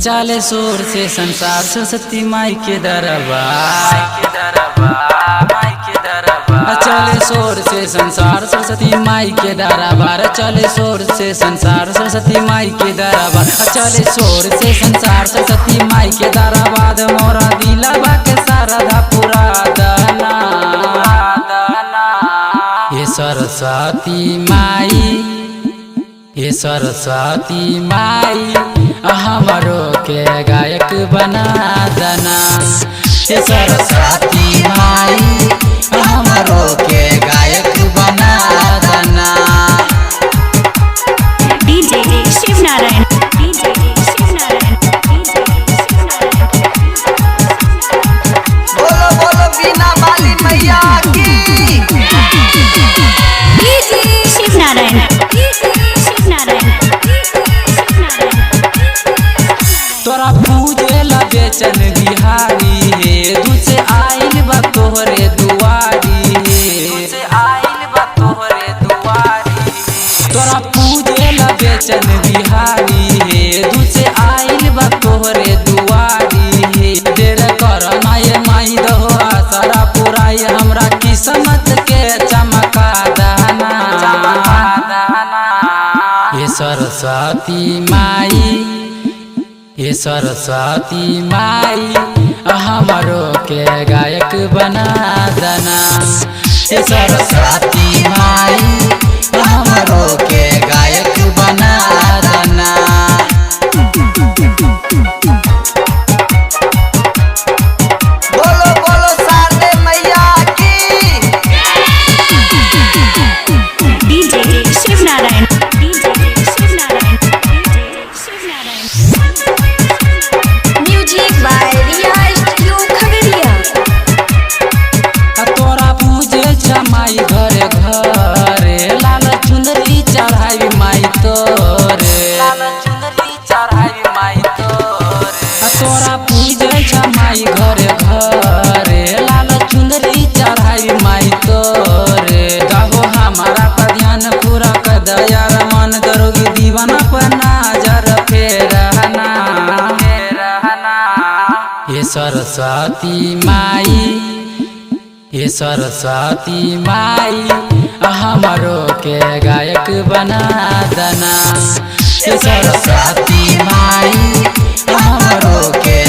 चले शोर से संसार सरस्वती माई के दरबार। चले शोर से संसार सरस्वती माई के दरबार। चले शोर से संसार सरस्वती माई के दरबार। चले शोर से संसार सरस्वती माई के दरबार। मोरा दिलवा के शारदा पूरा दाना। ये सरस्वती माई, ये सरस्वती माई हमरो के गायक बना देना। ये सरस्वती माई हमरो के गायक बना देना। DJ Shiv Narayan, DJ Shiv Narayan, DJ Shiv Narayan. बोलो बोलो बीना वाली मैया की। DJ Shiv Narayan, DJ Shiv Narayan, Shiv Narayan. तोरा पूजे ला बेचन बिहारी हे। दूसे आइल बा तोहरे दुआरी हे। दूसे आइल बा तोहरे दुआरी। तोरा पूजे ला बेचन बिहारी हे। दूसे आइल बा तोहरे दुआरी हे। देर कर माये माई दहो आसरा पुराई। हमरा किस्मत के चमका दाना। ये सरस्वती माई, ये सरस्वती माई हमरो के गायक बना देना। ये सरस्वती माई हमरो के गायक बना देना। बोलो बोलो शारदे मैया की। DJ Shiv Narayan, DJ Shiv Narayan, DJ Shiv Narayan. Music by Riya studio Khagaria. तोरा पूजे माई घरे घरे। लाल चुनरी चढ़ाई माई तोरे। लाल चुनरी चढ़ाई माई तोरे। तोरा पूजे माई घरे घरे। लाल चुनरी चढ़ाई माई तोरे। दहो हमारा पर ध्यान पूरा कर दया मन दरोगी दीवाना पर नजर फेरना। ये सरस्वती माई, ये सरस्वती माई हमरो के गायक बना देना। ये सरस्वती माई हमरो के